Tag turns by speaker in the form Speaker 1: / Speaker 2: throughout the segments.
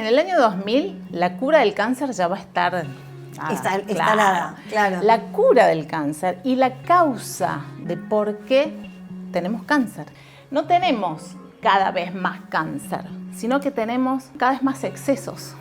Speaker 1: el año 2000 la cura del cáncer ya va a estar
Speaker 2: instalada, claro.
Speaker 1: La cura del cáncer y la causa de por qué tenemos cáncer. No tenemos cada vez más cáncer, sino que tenemos cada vez más excesos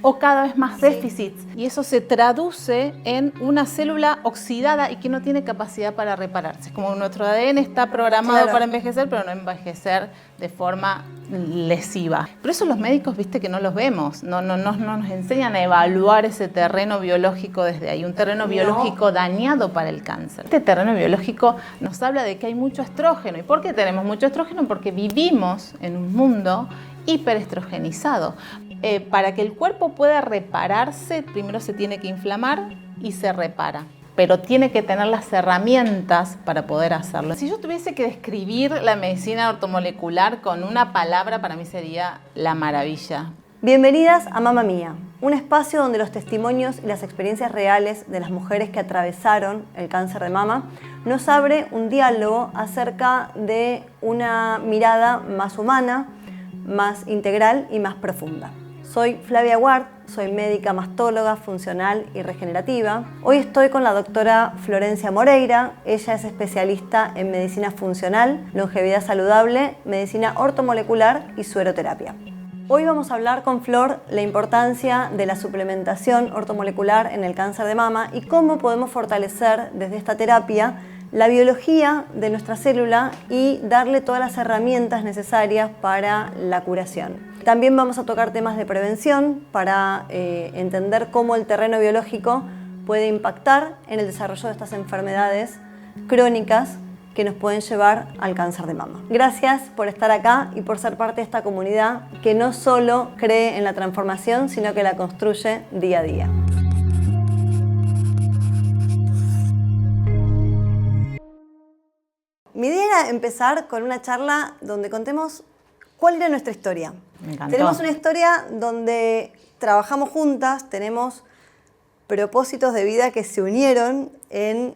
Speaker 1: o cada vez más déficits. Y eso se traduce en una célula oxidada y que no tiene capacidad para repararse. Como nuestro ADN está programado para envejecer, pero no envejecer de forma lesiva. Por eso los médicos, viste, que no los vemos. No nos enseñan a evaluar ese terreno biológico desde ahí. Un terreno biológico dañado para el cáncer. Este terreno biológico nos habla de que hay mucho estrógeno. ¿Y por qué tenemos mucho estrógeno? Porque vivimos en un mundo hiperestrogenizado. Para que el cuerpo pueda repararse, primero se tiene que inflamar y se repara. Pero tiene que tener las herramientas para poder hacerlo. Si yo tuviese que describir la medicina ortomolecular con una palabra, para mí sería la maravilla.
Speaker 2: Bienvenidas a Mamma Mía, un espacio donde los testimonios y las experiencias reales de las mujeres que atravesaron el cáncer de mama nos abre un diálogo acerca de una mirada más humana, más integral y más profunda. Soy Flavia Ward, soy médica mastóloga, funcional y regenerativa. Hoy estoy con la doctora Florencia Moreira. Ella es especialista en medicina funcional, longevidad saludable, medicina ortomolecular y sueroterapia. Hoy vamos a hablar con Flor la importancia de la suplementación ortomolecular en el cáncer de mama y cómo podemos fortalecer desde esta terapia la biología de nuestra célula y darle todas las herramientas necesarias para la curación. También vamos a tocar temas de prevención para entender cómo el terreno biológico puede impactar en el desarrollo de estas enfermedades crónicas que nos pueden llevar al cáncer de mama. Gracias por estar acá y por ser parte de esta comunidad que no solo cree en la transformación, sino que la construye día a día. Mi idea era empezar con una charla donde contemos cuál era nuestra historia.
Speaker 1: Me encantó.
Speaker 2: Tenemos una historia donde trabajamos juntas, tenemos propósitos de vida que se unieron en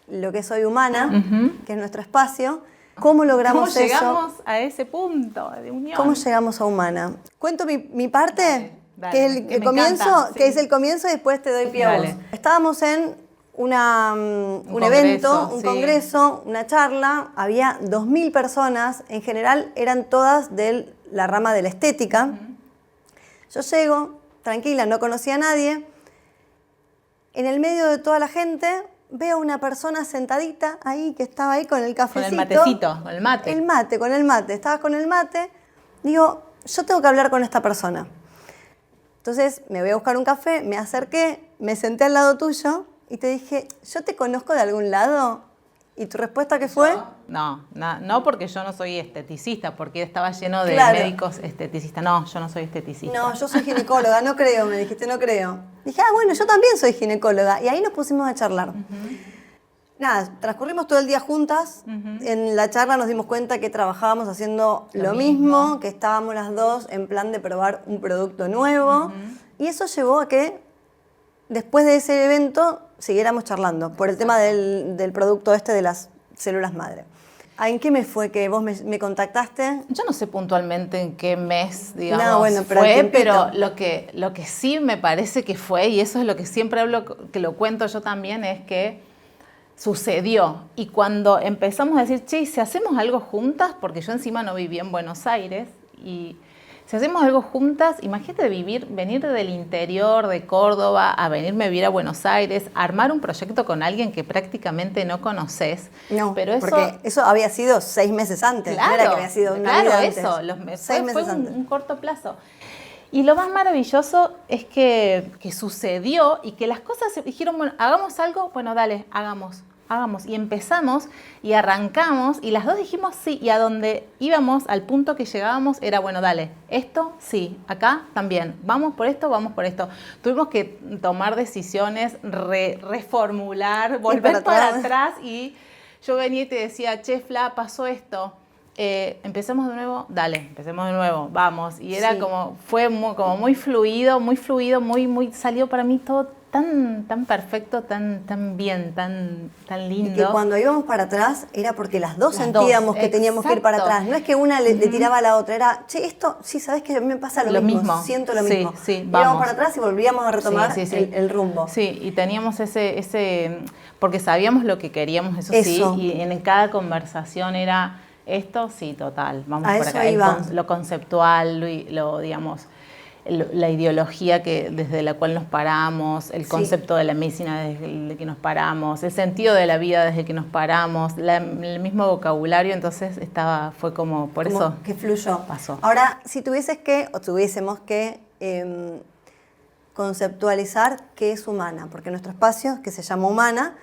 Speaker 2: lo que es Hoy Humana, que es nuestro espacio. ¿Cómo logramos eso?
Speaker 1: ¿Cómo llegamos a ese punto de unión?
Speaker 2: ¿Cómo llegamos a Humana? Cuento mi parte,
Speaker 1: Dale,
Speaker 2: que es el comienzo,
Speaker 1: encanta,
Speaker 2: que es el comienzo y después te doy pie a vos. Estábamos en un evento, un congreso, una charla, había 2000 personas, en general eran todas de la rama de la estética. Yo llego, tranquila, no conocía a nadie, en el medio de toda la gente veo una persona sentadita ahí, que estaba ahí con el cafecito.
Speaker 1: Con el matecito, con el mate.
Speaker 2: Con el mate, estabas con el mate. Digo, yo tengo que hablar con esta persona. Entonces me voy a buscar un café, me acerqué, me senté al lado tuyo y te dije, ¿yo te conozco de algún lado? ¿Y tu respuesta qué fue?
Speaker 1: No, porque yo no soy esteticista, porque estaba lleno de médicos esteticistas. No, yo no soy esteticista.
Speaker 2: No, yo soy ginecóloga, no creo, me dijiste, no creo. Dije, bueno, yo también soy ginecóloga. Y ahí nos pusimos a charlar. Nada, transcurrimos todo el día juntas. En la charla nos dimos cuenta que trabajábamos haciendo lo mismo, que estábamos las dos en plan de probar un producto nuevo. Y eso llevó a que después de ese evento siguiéramos charlando por el tema del producto de las células madre. ¿En qué mes fue que vos me contactaste?
Speaker 1: Yo no sé puntualmente en qué mes, digamos,
Speaker 2: no, bueno, pero
Speaker 1: fue, pero lo que sí me parece que fue, y eso es lo que siempre hablo, que lo cuento yo también, es que sucedió. Y cuando empezamos a decir, che, si hacemos algo juntas, porque yo encima no vivía en Buenos Aires, y si hacemos algo juntas, imagínate venir del interior de Córdoba a venirme a vivir a Buenos Aires, armar un proyecto con alguien que prácticamente no conoces.
Speaker 2: No, pero porque eso había sido 6 meses antes.
Speaker 1: Claro,
Speaker 2: no era que había sido una vida antes.
Speaker 1: Eso, 6 meses fue un corto plazo. Y lo más maravilloso es que sucedió y que las cosas se dijeron, bueno, hagamos algo, bueno, dale, hagamos. Y empezamos y arrancamos y las dos dijimos sí, y a donde íbamos, al punto que llegábamos, era bueno, dale, esto sí, acá también, vamos por esto. Tuvimos que tomar decisiones, reformular, volver para atrás, y yo venía y te decía, che, Fla, pasó esto. empecemos de nuevo, dale, empecemos de nuevo, vamos. Y era
Speaker 2: Sí.
Speaker 1: fue muy fluido, salió para mí todo tan perfecto, tan bien, tan lindo.
Speaker 2: Y que cuando íbamos para atrás era porque las dos
Speaker 1: Las
Speaker 2: sentíamos
Speaker 1: dos,
Speaker 2: que teníamos que ir para
Speaker 1: exacto.
Speaker 2: atrás. No es que una le tiraba a la otra, era, che, esto, sí, ¿sabes qué? A mí me pasa lo mismo, siento lo mismo.
Speaker 1: Sí,
Speaker 2: Íbamos
Speaker 1: vamos.
Speaker 2: para atrás y volvíamos a retomar
Speaker 1: Sí.
Speaker 2: el rumbo.
Speaker 1: Sí, y teníamos ese porque sabíamos lo que queríamos, eso. Sí, y en cada conversación era esto, sí, total, vamos
Speaker 2: A
Speaker 1: por
Speaker 2: eso
Speaker 1: acá.
Speaker 2: iba.
Speaker 1: Lo conceptual, digamos, la ideología desde la cual nos paramos, el concepto de la medicina desde el que nos paramos, el sentido de la vida desde el que nos paramos, el mismo vocabulario, entonces fue como, por
Speaker 2: Como
Speaker 1: eso
Speaker 2: que fluyó.
Speaker 1: pasó.
Speaker 2: Ahora, si tuviésemos que conceptualizar qué es humana, porque nuestro espacio, que se llama Humana,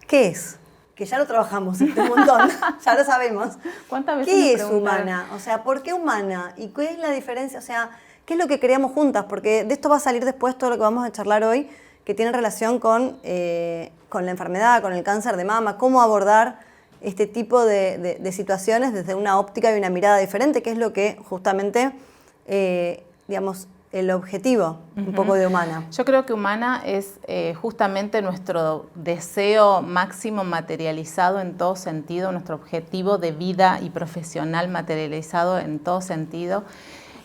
Speaker 2: ¿qué es? Que ya lo trabajamos un montón, ya lo sabemos.
Speaker 1: ¿Cuántas veces
Speaker 2: ¿Qué
Speaker 1: nos
Speaker 2: es
Speaker 1: preguntaron?
Speaker 2: humana? O sea, ¿por qué humana? ¿Y cuál es la diferencia? O sea, ¿qué es lo que creamos juntas? Porque de esto va a salir después todo lo que vamos a charlar hoy, que tiene relación con la enfermedad, con el cáncer de mama, cómo abordar este tipo de situaciones desde una óptica y una mirada diferente, que es lo que justamente, digamos, el objetivo un poco de Humana.
Speaker 1: Yo creo que Humana es justamente nuestro deseo máximo materializado en todo sentido, nuestro objetivo de vida y profesional materializado en todo sentido,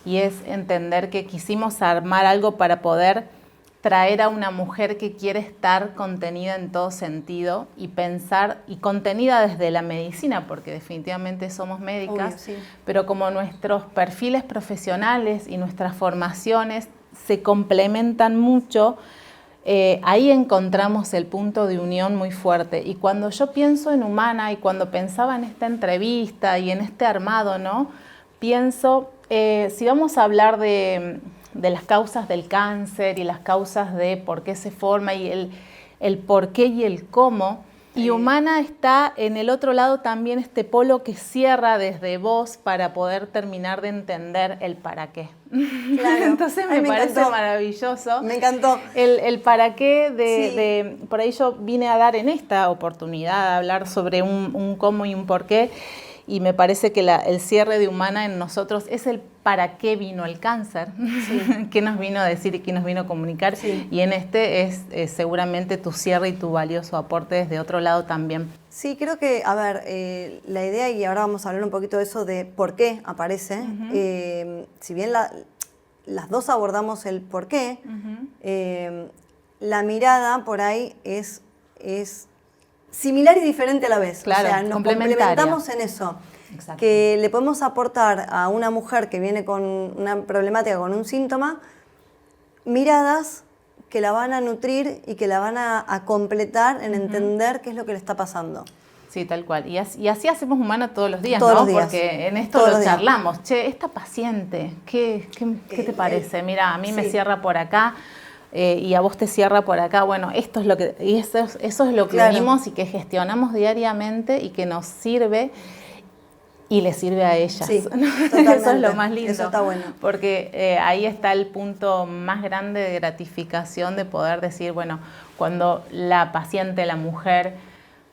Speaker 1: y es entender que quisimos armar algo para poder traer a una mujer que quiere estar contenida en todo sentido y pensar, y contenida desde la medicina, porque definitivamente somos médicas,
Speaker 2: Obvio, sí.
Speaker 1: pero como nuestros perfiles profesionales y nuestras formaciones se complementan mucho, ahí encontramos el punto de unión muy fuerte. Y cuando yo pienso en Humana y cuando pensaba en esta entrevista y en este armado, ¿no? Pienso, si vamos a hablar de las causas del cáncer y las causas de por qué se forma y el por qué y el cómo, y Humana está en el otro lado también, este polo que cierra desde vos para poder terminar de entender el para qué.
Speaker 2: Claro.
Speaker 1: Entonces me parece
Speaker 2: encantó.
Speaker 1: maravilloso.
Speaker 2: Me encantó.
Speaker 1: El para qué
Speaker 2: Sí.
Speaker 1: por ahí yo vine a dar en esta oportunidad, a hablar sobre un cómo y un por qué, y me parece que el cierre de Humana en nosotros es el para qué vino el cáncer,
Speaker 2: Sí.
Speaker 1: qué nos vino a decir y qué nos vino a comunicar,
Speaker 2: Sí.
Speaker 1: y en este es seguramente tu cierre y tu valioso aporte desde otro lado también.
Speaker 2: Sí, creo que, a ver, la idea, y ahora vamos a hablar un poquito de eso, de por qué aparece, si bien las dos abordamos el por qué, la mirada por ahí es similar y diferente a la vez.
Speaker 1: Claro,
Speaker 2: o sea, nos
Speaker 1: complementaria.
Speaker 2: complementamos en eso.
Speaker 1: Exacto.
Speaker 2: Que le podemos aportar a una mujer que viene con una problemática, con un síntoma, miradas que la van a nutrir y que la van a completar en entender qué es lo que le está pasando.
Speaker 1: Sí, tal cual. Y así hacemos Humana todos los días,
Speaker 2: Todos
Speaker 1: ¿no?
Speaker 2: los días.
Speaker 1: Porque en esto
Speaker 2: Todos
Speaker 1: lo
Speaker 2: los días.
Speaker 1: charlamos. Che, esta paciente, ¿qué te parece? Mira, a mí me
Speaker 2: sí.
Speaker 1: cierra por acá y a vos te cierra por acá. Bueno, esto es lo que, y eso es lo que
Speaker 2: Claro.
Speaker 1: unimos y que gestionamos diariamente y que nos sirve y le sirve a ellas.
Speaker 2: Sí,
Speaker 1: Eso es
Speaker 2: totalmente.
Speaker 1: lo más lindo.
Speaker 2: Eso está bueno.
Speaker 1: Porque ahí está el punto más grande de gratificación de poder decir, bueno, cuando la paciente, la mujer,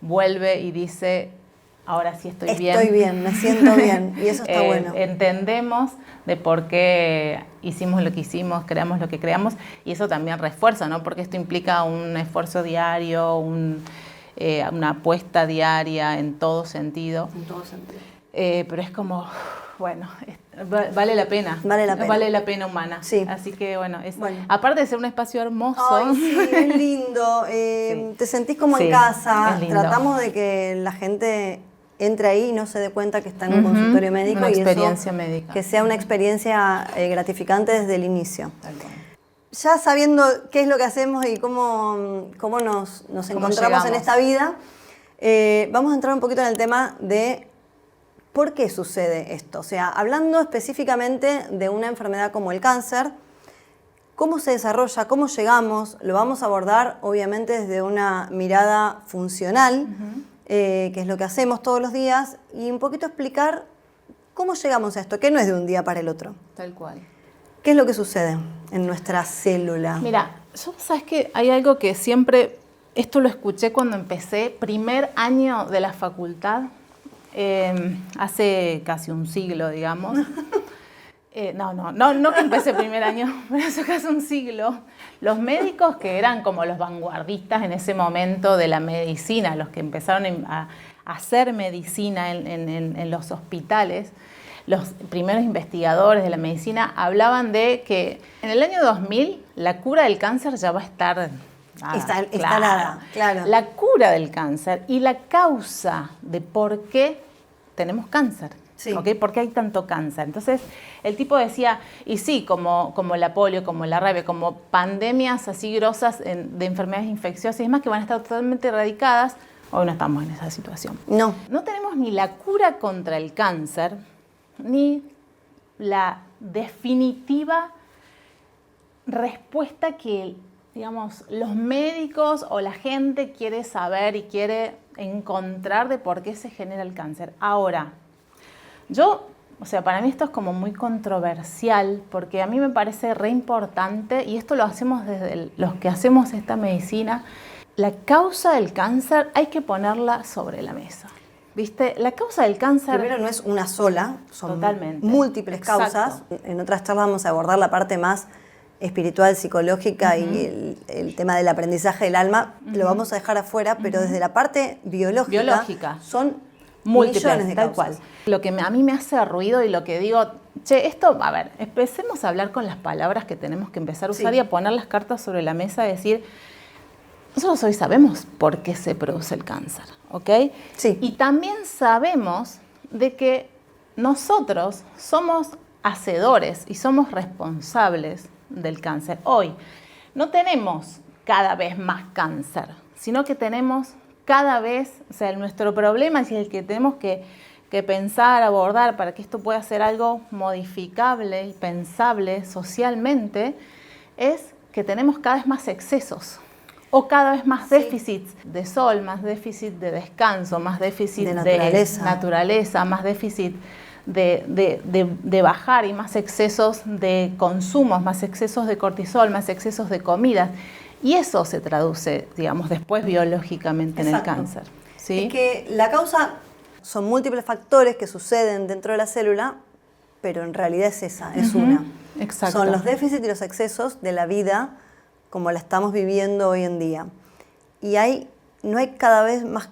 Speaker 1: vuelve y dice, ahora sí estoy bien.
Speaker 2: Estoy bien, me siento bien. Y eso está bueno.
Speaker 1: Entendemos de por qué hicimos lo que hicimos, creamos lo que creamos, y eso también refuerza, ¿no? Porque esto implica un esfuerzo diario, una apuesta diaria en todo sentido.
Speaker 2: En todo sentido.
Speaker 1: Pero es como, bueno, vale la pena.
Speaker 2: Vale la pena.
Speaker 1: Vale la pena Humana.
Speaker 2: Sí.
Speaker 1: Así que bueno,
Speaker 2: Bueno.
Speaker 1: aparte de ser un espacio hermoso.
Speaker 2: Ay, sí, es lindo.
Speaker 1: Sí.
Speaker 2: Te sentís como
Speaker 1: Sí,
Speaker 2: en casa.
Speaker 1: es lindo.
Speaker 2: Tratamos de que la gente entre ahí y no se dé cuenta que está en un consultorio médico.
Speaker 1: Una
Speaker 2: y eso,
Speaker 1: experiencia médica.
Speaker 2: que sea una experiencia gratificante desde el inicio.
Speaker 1: Tal cual.
Speaker 2: Ya sabiendo qué es lo que hacemos y cómo nos encontramos en
Speaker 1: llegamos.
Speaker 2: esta vida, vamos a entrar un poquito en el tema de por qué sucede esto. O sea, hablando específicamente de una enfermedad como el cáncer, cómo se desarrolla, cómo llegamos, lo vamos a abordar obviamente desde una mirada funcional, que es lo que hacemos todos los días, y un poquito explicar cómo llegamos a esto, que no es de un día para el otro.
Speaker 1: Tal cual.
Speaker 2: ¿Qué es lo que sucede en nuestra célula?
Speaker 1: Mira, yo sabes que hay algo que siempre, esto lo escuché cuando empecé, primer año de la facultad, hace casi un siglo, digamos. No que empecé el primer año, pero hace casi un siglo. Los médicos que eran como los vanguardistas en ese momento de la medicina, los que empezaron a hacer medicina en los hospitales, los primeros investigadores de la medicina hablaban de que en el año 2000 la cura del cáncer ya va a estar
Speaker 2: instalada. Claro.
Speaker 1: La cura del cáncer y la causa de por qué tenemos cáncer.
Speaker 2: Sí.
Speaker 1: ¿Okay? ¿Por qué hay tanto cáncer? Entonces, el tipo decía, y sí, como la polio, como la rabia, como pandemias así grosas de enfermedades infecciosas y demás que van a estar totalmente erradicadas, hoy no estamos en esa situación.
Speaker 2: No.
Speaker 1: No tenemos ni la cura contra el cáncer, ni la definitiva respuesta que, digamos, los médicos o la gente quiere saber y quiere encontrar de por qué se genera el cáncer. Ahora, para mí esto es como muy controversial porque a mí me parece re importante, y esto lo hacemos desde los que hacemos esta medicina, la causa del cáncer hay que ponerla sobre la mesa. ¿Viste? La causa del cáncer...
Speaker 2: Primero, no es una sola, son
Speaker 1: totalmente
Speaker 2: múltiples causas. En otras charlas vamos a abordar la parte más espiritual, psicológica y el tema del aprendizaje del alma. Lo vamos a dejar afuera, pero desde la parte biológica. Son
Speaker 1: múltiples,
Speaker 2: millones de
Speaker 1: tal
Speaker 2: causas.
Speaker 1: cual. Lo que a mí me hace ruido y lo que digo, a ver, empecemos a hablar con las palabras que tenemos que empezar a usar y a poner las cartas sobre la mesa y decir, nosotros hoy sabemos por qué se produce el cáncer, ¿ok?
Speaker 2: Sí.
Speaker 1: Y también sabemos de que nosotros somos hacedores y somos responsables del cáncer. Hoy no tenemos cada vez más cáncer, sino que tenemos cada vez, nuestro problema es el que tenemos que pensar, abordar para que esto pueda ser algo modificable y pensable socialmente, es que tenemos cada vez más excesos o cada vez más déficits de sol, más déficit de descanso, más déficit de naturaleza, más déficit de bajar y más excesos de consumos, más excesos de cortisol, más excesos de comidas. Y eso se traduce, digamos, después biológicamente en el cáncer. ¿Sí?
Speaker 2: Es que la causa son múltiples factores que suceden dentro de la célula, pero en realidad es esa, es una.
Speaker 1: Exacto.
Speaker 2: Son los déficits y los excesos de la vida como la estamos viviendo hoy en día. Y no hay cada vez más,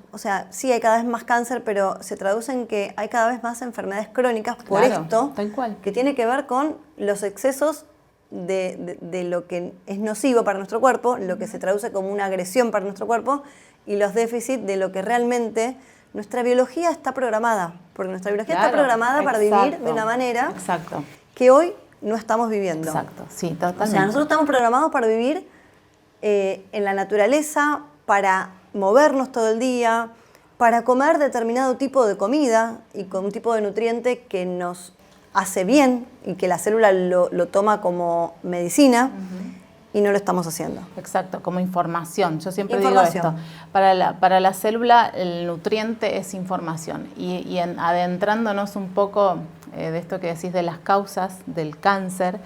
Speaker 2: sí hay cada vez más cáncer, pero se traduce en que hay cada vez más enfermedades crónicas por esto,
Speaker 1: tal cual.
Speaker 2: Que tiene que ver con los excesos de lo que es nocivo para nuestro cuerpo, lo que se traduce como una agresión para nuestro cuerpo, y los déficits de lo que realmente nuestra biología está programada, porque nuestra biología está programada para vivir de una manera que hoy no estamos viviendo.
Speaker 1: Exacto, sí, totalmente.
Speaker 2: O sea, nosotros estamos programados para vivir en la naturaleza, para movernos todo el día, para comer determinado tipo de comida y con un tipo de nutriente que nos hace bien y que la célula lo toma como medicina, y no lo estamos haciendo.
Speaker 1: Exacto, como información. Yo siempre digo esto. Para la célula el nutriente es información. Y adentrándonos un poco de esto que decís de las causas del cáncer,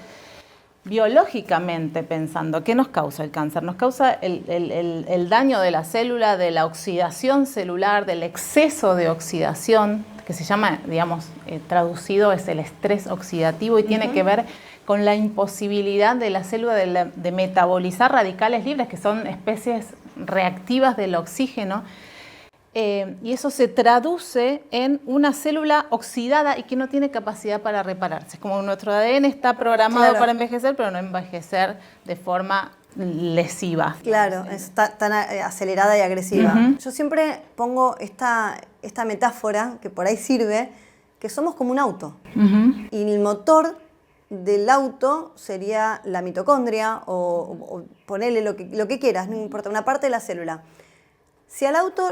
Speaker 1: biológicamente pensando, ¿qué nos causa el cáncer? Nos causa el daño de la célula, de la oxidación celular, del exceso de oxidación, que se llama, digamos, traducido es el estrés oxidativo y tiene que ver con la imposibilidad de la célula de metabolizar radicales libres, que son especies reactivas del oxígeno, y eso se traduce en una célula oxidada y que no tiene capacidad para repararse. Es como nuestro ADN está programado para envejecer, pero no envejecer de forma lesiva.
Speaker 2: Claro, es tan acelerada y agresiva. Yo siempre pongo esta metáfora, que por ahí sirve, que somos como un auto. Y el motor del auto sería la mitocondria o ponerle lo que quieras, no importa, una parte de la célula. Si al auto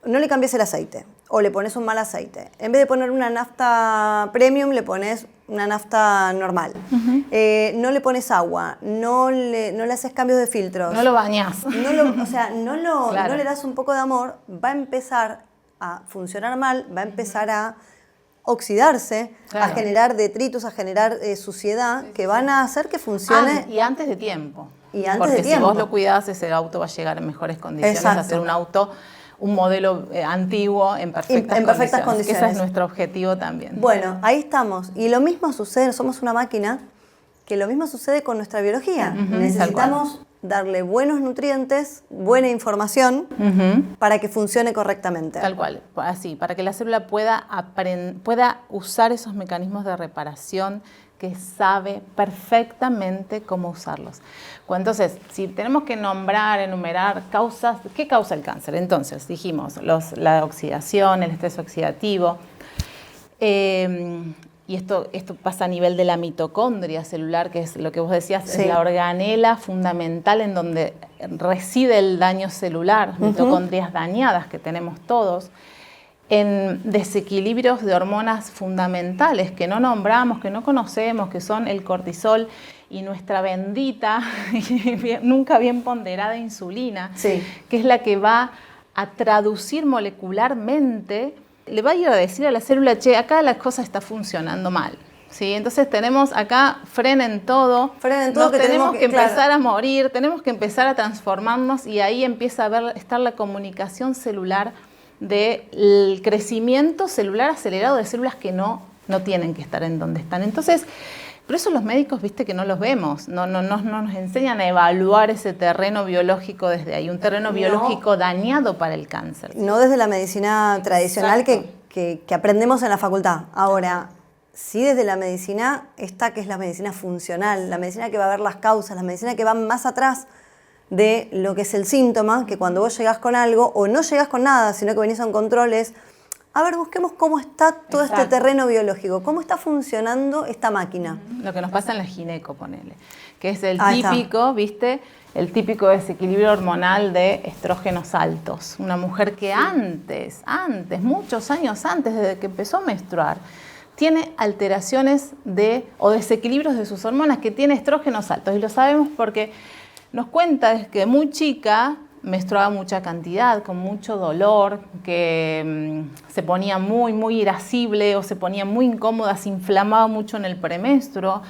Speaker 2: no le cambias el aceite o le pones un mal aceite, en vez de poner una nafta premium le pones una nafta normal, no le pones agua, no le haces cambios de filtros,
Speaker 1: no lo bañás,
Speaker 2: no le das un poco de amor, va a empezar a funcionar mal, va a empezar a oxidarse, a generar detritos, a generar suciedad, que van a hacer que funcione.
Speaker 1: Y antes de tiempo.
Speaker 2: Porque
Speaker 1: si vos lo cuidás, ese auto va a llegar en mejores condiciones a ser un auto un modelo antiguo en perfectas condiciones. Que ese es nuestro objetivo también.
Speaker 2: Bueno, ahí estamos. Y lo mismo sucede, somos una máquina, que lo mismo sucede con nuestra biología. Necesitamos darle buenos nutrientes, buena información para que funcione correctamente.
Speaker 1: Tal cual, así, para que la célula pueda usar esos mecanismos de reparación que sabe perfectamente cómo usarlos. Entonces, si tenemos que enumerar causas, ¿qué causa el cáncer? Entonces, dijimos, la oxidación, el estrés oxidativo, y esto pasa a nivel de la mitocondria celular, que es lo que vos decías, es la organela fundamental en donde reside el daño celular, mitocondrias dañadas que tenemos todos, en desequilibrios de hormonas fundamentales que no nombramos, que no conocemos, que son el cortisol y nuestra bendita, nunca bien ponderada insulina, que es la que va a traducir molecularmente, le va a ir a decir a la célula, che, acá la cosa está funcionando mal. ¿Sí? Entonces tenemos acá, frenen todo, nos tenemos que empezar a morir, tenemos que empezar a transformarnos y ahí empieza a estar la comunicación celular del crecimiento celular acelerado de células que no tienen que estar en donde están. Entonces, por eso los médicos, viste, que no los vemos, no nos enseñan a evaluar ese terreno biológico desde ahí, un terreno biológico dañado para el cáncer.
Speaker 2: No desde la medicina tradicional que aprendemos en la facultad. Ahora, sí desde la medicina, esta que es la medicina funcional, la medicina que va a ver las causas, la medicina que va más atrás de lo que es el síntoma, que cuando vos llegás con algo o no llegás con nada, sino que venís a un control, a ver, busquemos cómo está todo este terreno biológico, cómo está funcionando esta máquina.
Speaker 1: Lo que nos pasa en la gineco, ponele, que es el típico, ¿viste? El típico desequilibrio hormonal de estrógenos altos. Una mujer que antes, muchos años antes, desde que empezó a menstruar, tiene alteraciones o desequilibrios de sus hormonas, que tiene estrógenos altos. Y lo sabemos porque nos cuenta que muy chica menstruaba mucha cantidad, con mucho dolor, que se ponía muy, muy irascible o se ponía muy incómoda, se inflamaba mucho en el premenstruo,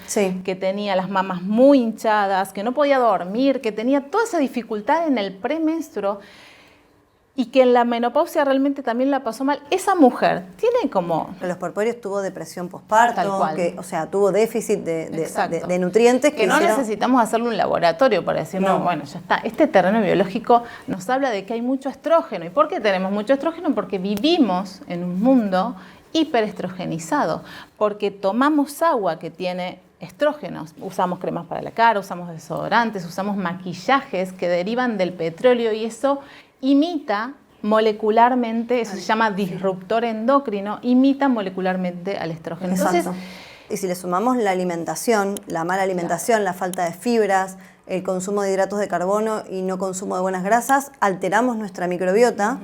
Speaker 1: que tenía las mamas muy hinchadas, que no podía dormir, que tenía toda esa dificultad en el premenstruo y que en la menopausia realmente también la pasó mal. Esa mujer tiene como...
Speaker 2: Los porporios tuvo depresión postparto, tuvo déficit de nutrientes.
Speaker 1: Que no necesitamos hacerle un laboratorio para decir, no, bueno, ya está. Este terreno biológico nos habla de que hay mucho estrógeno. ¿Y por qué tenemos mucho estrógeno? Porque vivimos en un mundo hiperestrogenizado, porque tomamos agua que tiene estrógenos, usamos cremas para la cara, usamos desodorantes, usamos maquillajes que derivan del petróleo y eso imita molecularmente, eso se llama disruptor endocrino, imita molecularmente al estrógeno. Entonces,
Speaker 2: y si le sumamos la alimentación, la mala alimentación, la falta de fibras, el consumo de hidratos de carbono y no consumo de buenas grasas, alteramos nuestra microbiota.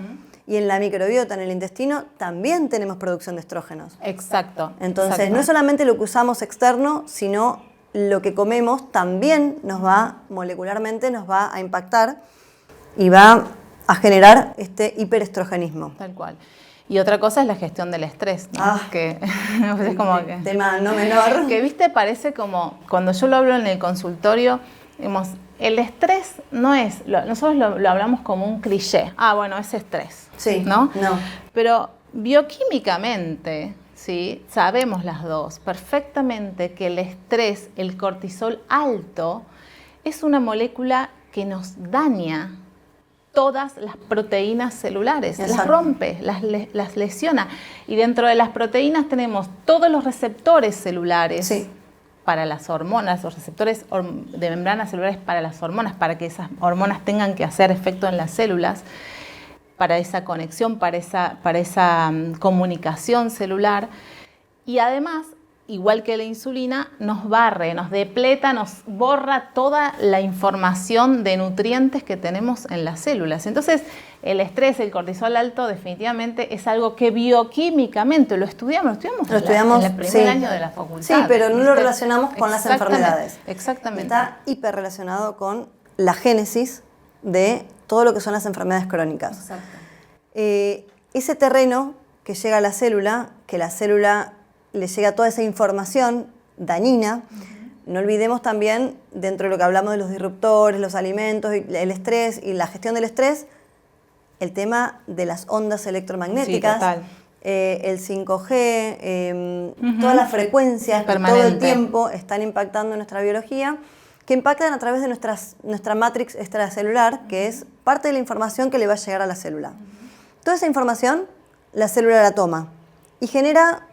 Speaker 2: Y en la microbiota, en el intestino, también tenemos producción de estrógenos.
Speaker 1: Exacto.
Speaker 2: Entonces, no es solamente lo que usamos externo, sino lo que comemos también molecularmente nos va a impactar y va a generar este hiperestrogenismo.
Speaker 1: Tal cual. Y otra cosa es la gestión del estrés, ¿no? Que es como que...
Speaker 2: Tema no menor.
Speaker 1: Que, viste, parece como, cuando yo lo hablo en el consultorio, digamos, el estrés no es, nosotros lo hablamos como un cliché. Bueno, es estrés.
Speaker 2: Sí,
Speaker 1: ¿no?
Speaker 2: No.
Speaker 1: Pero bioquímicamente, ¿sí? Sabemos las dos perfectamente que el estrés, el cortisol alto, es una molécula que nos daña todas las proteínas celulares, las rompe, las lesiona. Y dentro de las proteínas tenemos todos los receptores celulares para las hormonas, los receptores de membranas celulares para las hormonas, para que esas hormonas tengan que hacer efecto en las células, para esa conexión, para esa comunicación celular. Y además, igual que la insulina, nos barre, nos depleta, nos borra toda la información de nutrientes que tenemos en las células. Entonces, el estrés, el cortisol alto, definitivamente es algo que bioquímicamente lo estudiamos en el primer año de la facultad.
Speaker 2: Sí, pero no lo relacionamos con las enfermedades.
Speaker 1: Exactamente.
Speaker 2: Está hiperrelacionado con la génesis de todo lo que son las enfermedades crónicas.
Speaker 1: Exacto.
Speaker 2: Ese terreno que llega a la célula, que la célula le llega toda esa información dañina. No olvidemos también, dentro de lo que hablamos de los disruptores, los alimentos, el estrés y la gestión del estrés, el tema de las ondas electromagnéticas.
Speaker 1: Sí, total.
Speaker 2: El 5G, todas las frecuencias que todo el tiempo están impactando en nuestra biología, que impactan a través de nuestra matrix extracelular, que es parte de la información que le va a llegar a la célula. Toda esa información, la célula la toma y genera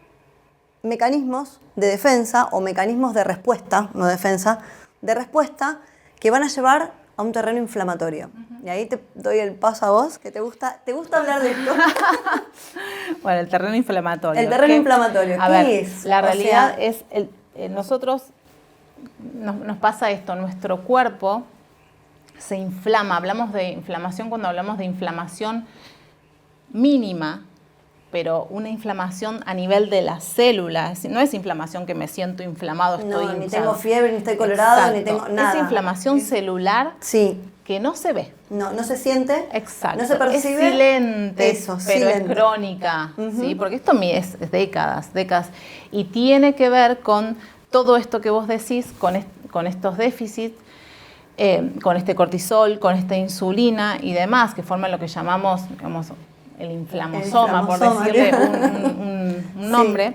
Speaker 2: mecanismos de defensa o mecanismos de respuesta, no defensa, de respuesta que van a llevar a un terreno inflamatorio. Y ahí te doy el paso a vos, que te gusta hablar de esto.
Speaker 1: Bueno, el terreno inflamatorio.
Speaker 2: El terreno inflamatorio, ¿qué es?
Speaker 1: La realidad es, nosotros nos pasa esto, nuestro cuerpo se inflama. Hablamos de inflamación cuando hablamos de inflamación mínima, pero una inflamación a nivel de la célula. No es inflamación que me siento inflamado, estoy hinchado.
Speaker 2: Ni tengo fiebre, ni estoy colorado,
Speaker 1: Exacto.
Speaker 2: ni tengo nada.
Speaker 1: Es inflamación celular
Speaker 2: sí.
Speaker 1: que no se ve.
Speaker 2: No se siente.
Speaker 1: Exacto.
Speaker 2: No se percibe.
Speaker 1: Es silente,
Speaker 2: Eso,
Speaker 1: pero
Speaker 2: silente.
Speaker 1: es crónica, ¿sí? Porque esto es décadas. Y tiene que ver con todo esto que vos decís, con estos déficits, con este cortisol, con esta insulina y demás, que forman lo que llamamos, digamos, el inflamosoma, por decirle un nombre, sí.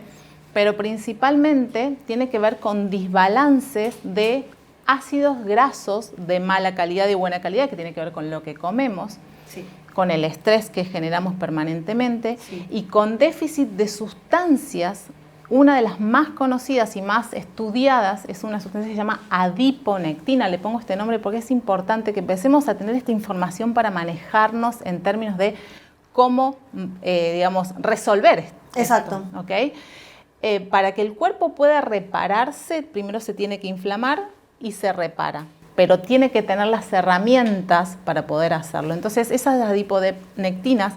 Speaker 1: Pero principalmente tiene que ver con desbalances de ácidos grasos de mala calidad y buena calidad, que tiene que ver con lo que comemos,
Speaker 2: sí.
Speaker 1: Con el estrés que generamos permanentemente,
Speaker 2: sí.
Speaker 1: Y con déficit de sustancias. Una de las más conocidas y más estudiadas es una sustancia que se llama adiponectina. Le pongo este nombre porque es importante que empecemos a tener esta información para manejarnos en términos de cómo, digamos, resolver esto.
Speaker 2: Exacto.
Speaker 1: ¿Okay? Para que el cuerpo pueda repararse, primero se tiene que inflamar y se repara, pero tiene que tener las herramientas para poder hacerlo. Entonces, esas adiponectinas,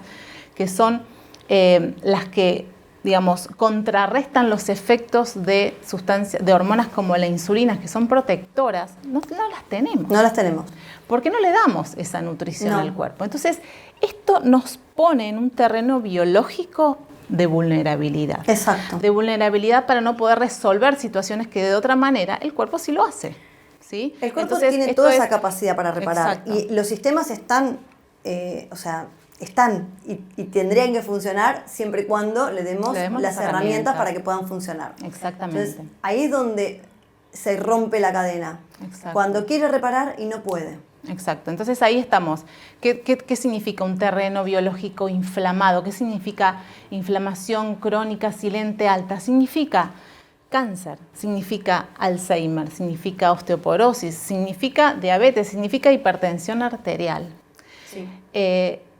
Speaker 1: que son las que, digamos, contrarrestan los efectos de sustancias, de hormonas como la insulina, que son protectoras, no las tenemos.
Speaker 2: No las tenemos.
Speaker 1: ¿Por qué no le damos esa nutrición al cuerpo? Entonces, esto nos pone en un terreno biológico de vulnerabilidad.
Speaker 2: Exacto.
Speaker 1: De vulnerabilidad para no poder resolver situaciones que de otra manera el cuerpo sí lo hace. ¿Sí?
Speaker 2: El cuerpo
Speaker 1: Entonces,
Speaker 2: tiene toda esa capacidad para reparar.
Speaker 1: Exacto.
Speaker 2: Y los sistemas están y tendrían que funcionar siempre y cuando le demos las herramientas para que puedan funcionar.
Speaker 1: Exactamente.
Speaker 2: Entonces, ahí es donde se rompe la cadena.
Speaker 1: Exacto.
Speaker 2: Cuando quiere reparar y no puede.
Speaker 1: Exacto. Entonces ahí estamos. ¿Qué significa un terreno biológico inflamado? ¿Qué significa inflamación crónica silente alta? Significa cáncer, significa Alzheimer, significa osteoporosis, significa diabetes, significa hipertensión arterial.
Speaker 2: Sí.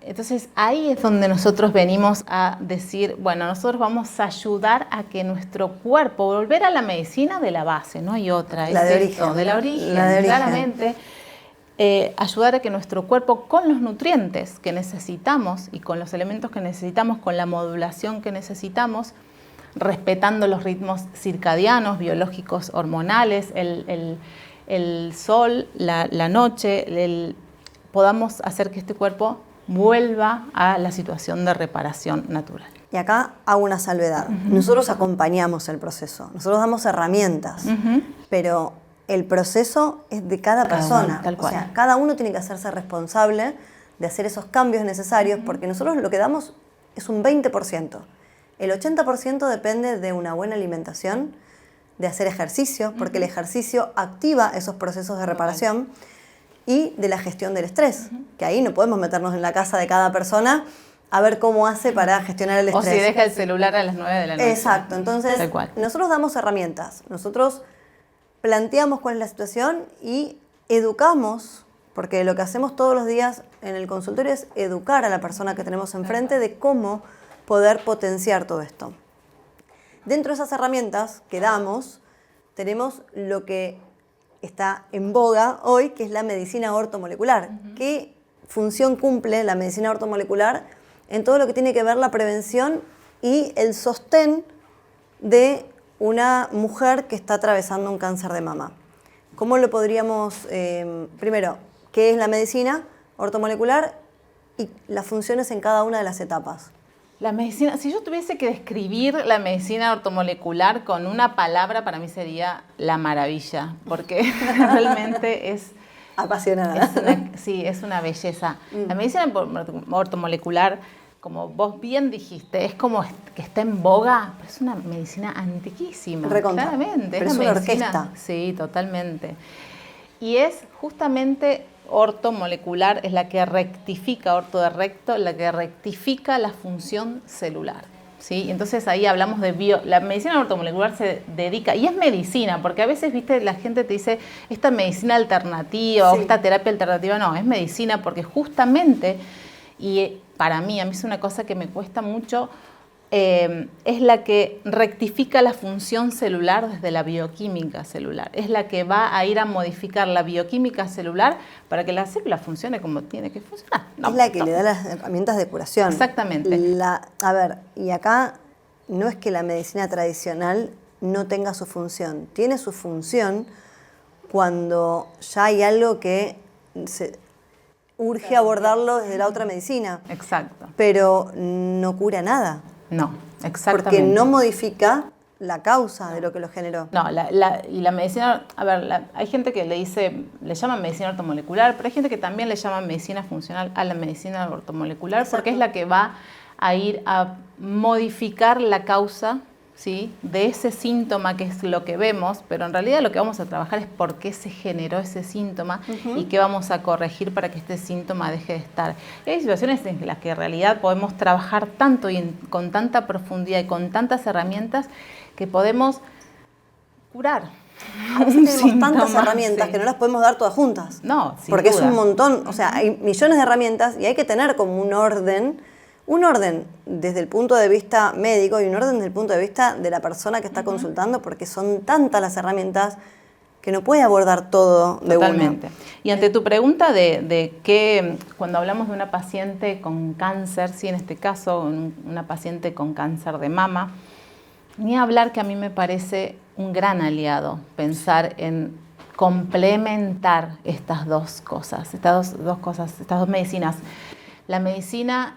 Speaker 1: Entonces ahí es donde nosotros venimos a decir, bueno, nosotros vamos a ayudar a que nuestro cuerpo, volver a la medicina de la base, no hay otra,
Speaker 2: la de origen,
Speaker 1: de la origen, claramente, ayudar a que nuestro cuerpo, con los nutrientes que necesitamos y con los elementos que necesitamos, con la modulación que necesitamos, respetando los ritmos circadianos, biológicos, hormonales, el sol, la noche, podamos hacer que este cuerpo vuelva a la situación de reparación natural.
Speaker 2: Y acá hago una salvedad. Nosotros acompañamos el proceso, nosotros damos herramientas, pero el proceso es de cada persona.
Speaker 1: Tal cual.
Speaker 2: O sea, cada uno tiene que hacerse responsable de hacer esos cambios necesarios, porque nosotros lo que damos es un 20%. El 80% depende de una buena alimentación, de hacer ejercicio, porque el ejercicio activa esos procesos de reparación, y de la gestión del estrés, que ahí no podemos meternos en la casa de cada persona a ver cómo hace para gestionar el estrés.
Speaker 1: O si deja el celular a las 9 de la noche.
Speaker 2: Exacto. Entonces, nosotros damos herramientas, nosotros planteamos cuál es la situación y educamos, porque lo que hacemos todos los días en el consultorio es educar a la persona que tenemos enfrente de cómo poder potenciar todo esto. Dentro de esas herramientas que damos, tenemos lo que está en boga hoy, que es la medicina ortomolecular. ¿Qué función cumple la medicina ortomolecular en todo lo que tiene que ver la prevención y el sostén de una mujer que está atravesando un cáncer de mama? ¿Cómo lo podríamos, primero, qué es la medicina ortomolecular y las funciones en cada una de las etapas?
Speaker 1: La medicina, si yo tuviese que describir la medicina ortomolecular con una palabra, para mí sería la maravilla, porque realmente es
Speaker 2: Apasionada.
Speaker 1: Sí, es una belleza. La medicina ortomolecular, como vos bien dijiste, es como que está en boga, pero es una medicina antiquísima.
Speaker 2: Recontra.
Speaker 1: Claramente.
Speaker 2: Pero es una orquesta.
Speaker 1: Sí, totalmente. Y es justamente ortomolecular, es la que rectifica, orto de recto, la que rectifica la función celular. ¿Sí? Entonces ahí hablamos de la medicina ortomolecular se dedica, y es medicina, porque a veces, viste, la gente te dice, esta medicina alternativa o esta terapia alternativa, no, es medicina porque justamente, y para mí, a mí es una cosa que me cuesta mucho, es la que rectifica la función celular desde la bioquímica celular. Es la que va a ir a modificar la bioquímica celular para que la célula funcione como tiene que funcionar.
Speaker 2: Es la que le da las herramientas de curación.
Speaker 1: Exactamente.
Speaker 2: A ver, y acá no es que la medicina tradicional no tenga su función. Tiene su función cuando ya hay algo que se urge abordarlo desde la otra medicina.
Speaker 1: Exacto.
Speaker 2: Pero no cura nada.
Speaker 1: No, exactamente.
Speaker 2: Porque no modifica la causa de lo que lo generó.
Speaker 1: No, y la medicina, a ver, hay gente que le llaman medicina ortomolecular, pero hay gente que también le llama medicina funcional a la medicina ortomolecular. Exacto. Porque es la que va a ir a modificar la causa, ¿sí?, de ese síntoma, que es lo que vemos, pero en realidad lo que vamos a trabajar es por qué se generó ese síntoma y qué vamos a corregir para que este síntoma deje de estar. Y hay situaciones en las que en realidad podemos trabajar tanto y con tanta profundidad y con tantas herramientas que podemos curar.
Speaker 2: A veces tenemos tantas herramientas que no las podemos dar todas juntas.
Speaker 1: No, sin
Speaker 2: porque
Speaker 1: duda.
Speaker 2: Es un montón, o sea, hay millones de herramientas y hay que tener como un orden desde el punto de vista médico y un orden desde el punto de vista de la persona que está consultando, porque son tantas las herramientas que no puede abordar todo de una.
Speaker 1: Totalmente. Y ante tu pregunta de que cuando hablamos de una paciente con cáncer, sí, en este caso una paciente con cáncer de mama, ni hablar que a mí me parece un gran aliado pensar en complementar estas dos cosas, estas dos medicinas. La medicina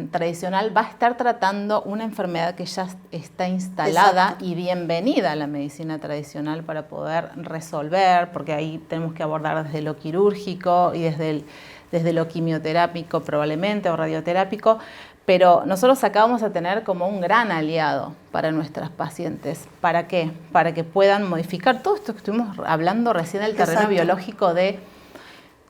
Speaker 1: tradicional va a estar tratando una enfermedad que ya está instalada. Exacto. Y bienvenida a la medicina tradicional para poder resolver, porque ahí tenemos que abordar desde lo quirúrgico y desde lo quimioterápico probablemente o radioterápico, pero nosotros acá vamos a tener como un gran aliado para nuestras pacientes. ¿Para qué? Para que puedan modificar todo esto que estuvimos hablando recién del terreno. Exacto. Biológico de...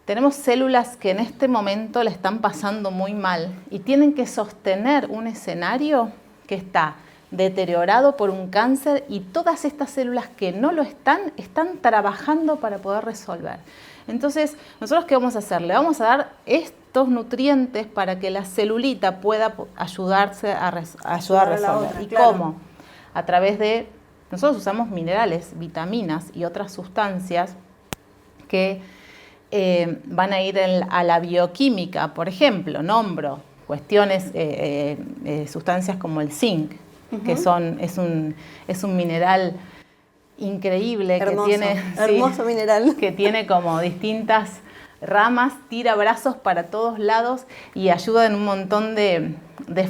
Speaker 1: Tenemos células que en este momento le están pasando muy mal y tienen que sostener un escenario que está deteriorado por un cáncer, y todas estas células que no lo están trabajando para poder resolver. Entonces, ¿nosotros qué vamos a hacer? Le vamos a dar estos nutrientes para que la celulita pueda ayudarse a resolver. ¿Y claro. cómo? A través de... Nosotros usamos minerales, vitaminas y otras sustancias que... van a ir a la bioquímica. Por ejemplo, nombro cuestiones, sustancias como el zinc, que es un mineral increíble.
Speaker 2: Hermoso,
Speaker 1: que tiene,
Speaker 2: hermoso mineral.
Speaker 1: Que tiene como distintas ramas, tira brazos para todos lados y ayuda en un montón de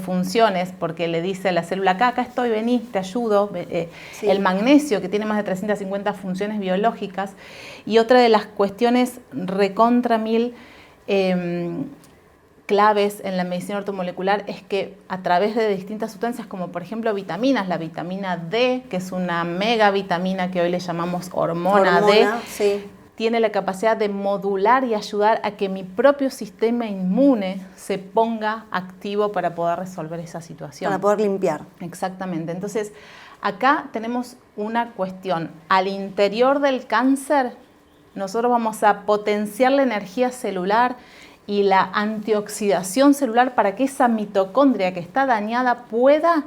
Speaker 1: funciones, porque le dice a la célula, acá estoy, vení, te ayudo. Sí. El magnesio, que tiene más de 350 funciones biológicas. Y otra de las cuestiones recontra mil claves en la medicina ortomolecular es que a través de distintas sustancias, como por ejemplo vitaminas, la vitamina D, que es una megavitamina que hoy le llamamos hormona D,
Speaker 2: sí.
Speaker 1: Tiene la capacidad de modular y ayudar a que mi propio sistema inmune se ponga activo para poder resolver esa situación.
Speaker 2: Para poder limpiar.
Speaker 1: Exactamente. Entonces, acá tenemos una cuestión. Al interior del cáncer, nosotros vamos a potenciar la energía celular y la antioxidación celular para que esa mitocondria que está dañada pueda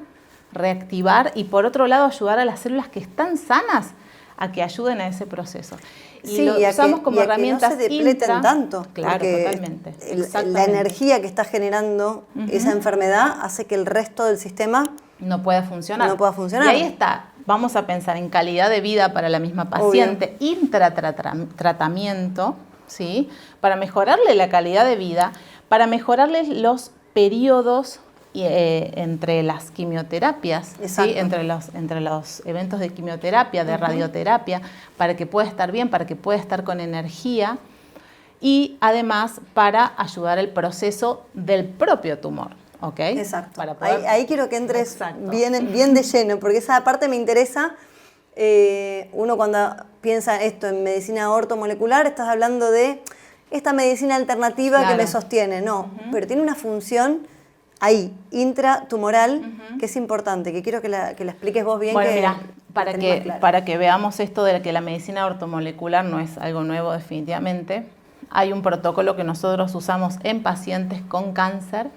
Speaker 1: reactivar, y por otro lado ayudar a las células que están sanas a que ayuden a ese proceso. Y
Speaker 2: sí,
Speaker 1: lo usamos como herramientas
Speaker 2: que no se depleten tanto.
Speaker 1: Claro, totalmente.
Speaker 2: La energía que está generando esa enfermedad hace que el resto del sistema
Speaker 1: no pueda funcionar.
Speaker 2: Y
Speaker 1: ahí está. Vamos a pensar en calidad de vida para la misma paciente, intratratamiento, ¿sí? Para mejorarle la calidad de vida, para mejorarle los periodos entre las quimioterapias, ¿sí? entre los eventos de quimioterapia, de radioterapia, para que pueda estar bien, para que pueda estar con energía, y además para ayudar el proceso del propio tumor. ¿Ok?
Speaker 2: Exacto.
Speaker 1: Para poder...
Speaker 2: ahí quiero que entres bien de lleno, porque esa parte me interesa. Uno cuando piensa esto en medicina ortomolecular, estás hablando de esta medicina alternativa que me sostiene. No, pero tiene una función ahí, intratumoral, que es importante, que quiero que la expliques vos bien.
Speaker 1: Bueno,
Speaker 2: que
Speaker 1: mira,
Speaker 2: claro.
Speaker 1: para que veamos esto de que la medicina ortomolecular no es algo nuevo definitivamente, hay un protocolo que nosotros usamos en pacientes con cáncer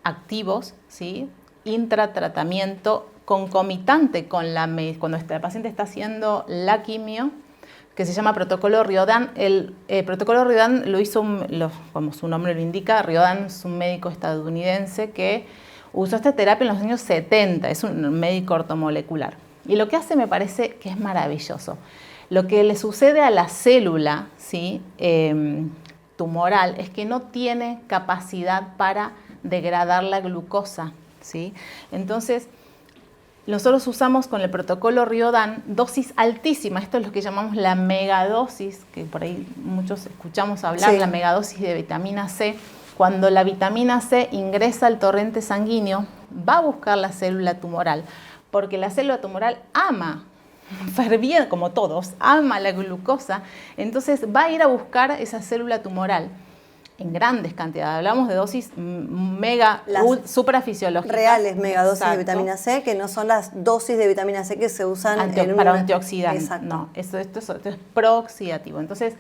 Speaker 1: activos, ¿sí? Intratratamiento concomitante con cuando el paciente está haciendo la quimio, que se llama protocolo Riordan. El protocolo Riordan lo hizo, como su nombre lo indica, Riordan es un médico estadounidense que usó esta terapia en los años 70, es un médico ortomolecular. Y lo que hace me parece que es maravilloso. Lo que le sucede a la célula, ¿sí? Tumoral es que no tiene capacidad para degradar la glucosa, ¿sí? Entonces, nosotros usamos con el protocolo Riordan dosis altísima, esto es lo que llamamos la megadosis, que por ahí muchos escuchamos hablar, la megadosis de vitamina C. Cuando la vitamina C ingresa al torrente sanguíneo, va a buscar la célula tumoral, porque la célula tumoral ama, ferviente como todos, ama la glucosa, entonces va a ir a buscar esa célula tumoral en grandes cantidades. Hablamos de dosis suprafisiológicas.
Speaker 2: Reales megadosis de vitamina C, que no son las dosis de vitamina C que se usan
Speaker 1: para antioxidantes.
Speaker 2: Exacto.
Speaker 1: No, esto es prooxidativo. Entonces,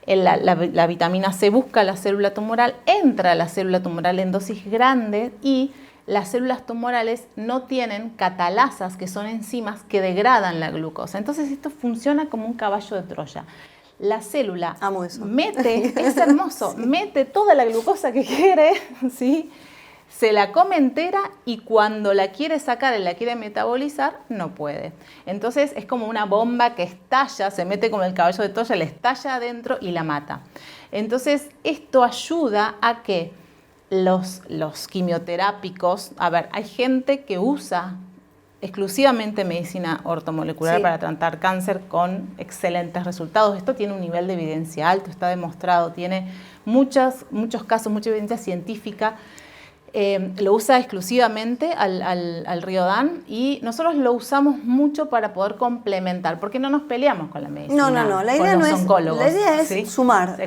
Speaker 1: la vitamina C busca la célula tumoral, entra a la célula tumoral en dosis grandes y las células tumorales no tienen catalasas, que son enzimas que degradan la glucosa. Entonces, esto funciona como un caballo de Troya. La célula mete, es hermoso, mete toda la glucosa que quiere, ¿sí? Se la come entera y cuando la quiere sacar y la quiere metabolizar, no puede. Entonces es como una bomba que estalla, se mete como el caballo de Troya, le estalla adentro y la mata. Entonces esto ayuda a que los quimioterápicos, a ver, hay gente que usa exclusivamente medicina ortomolecular para tratar cáncer con excelentes resultados. Esto tiene un nivel de evidencia alto, está demostrado, tiene muchos casos, mucha evidencia científica. Lo usa exclusivamente al Riordan y nosotros lo usamos mucho para poder complementar, porque no nos peleamos con la medicina.
Speaker 2: No, la idea no es, la idea es sumar,